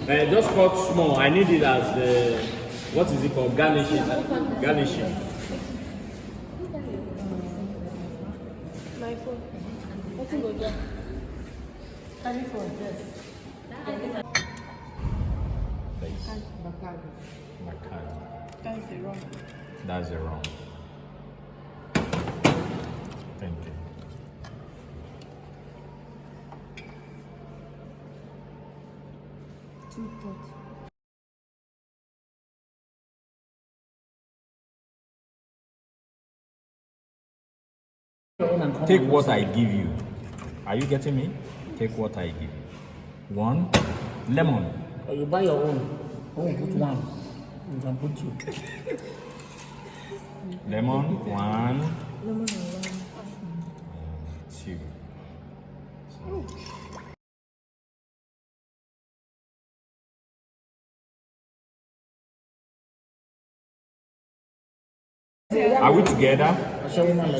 Just cut small. I need it as what is it called? Garnishing. Garnishing. My phone. What's it go there? Carry phone, yes. Bacardi. That's the wrong. That's the wrong. Thank you. Two thoughts. Take what I give you. Are you getting me? Take what I give you. 1 lemon. You buy your own. Oh, put 1. You can put 2. Lemon 1. Lemon and 2. Are we together?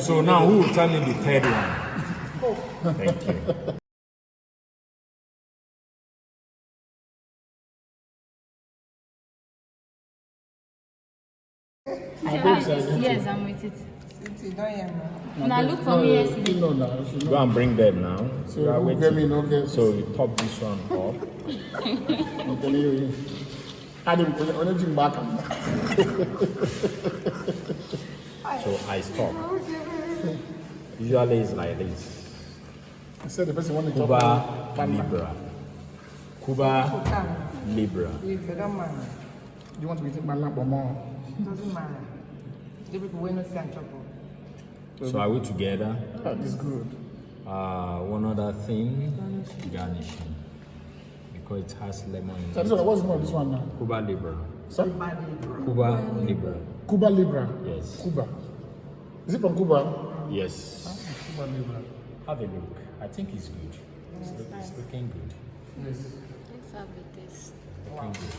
So now who will tell me the third one? Thank you. Yes, I'm with it. Now look for me yesterday. Go and bring them now. So you are waiting. So you top this one up. I'm telling you. I didn't put it back. So I stop. Usually it's like this. I said the person wanted to CUBA Libre. CUBA Libre. Do you want to be taking my lamp or more? Doesn't matter. So are we together? That is good. One other thing, garnishing. Because it has lemon in So it. what's the name of this one now? CUBA Libre. Sir? CUBA Libre. Cuba Libre. Yes. Cuba. Is it from Cuba? Yes. Cuba Libre. Have a look. I think it's good. It's looking good. Yes. Let's have a taste. Looking good.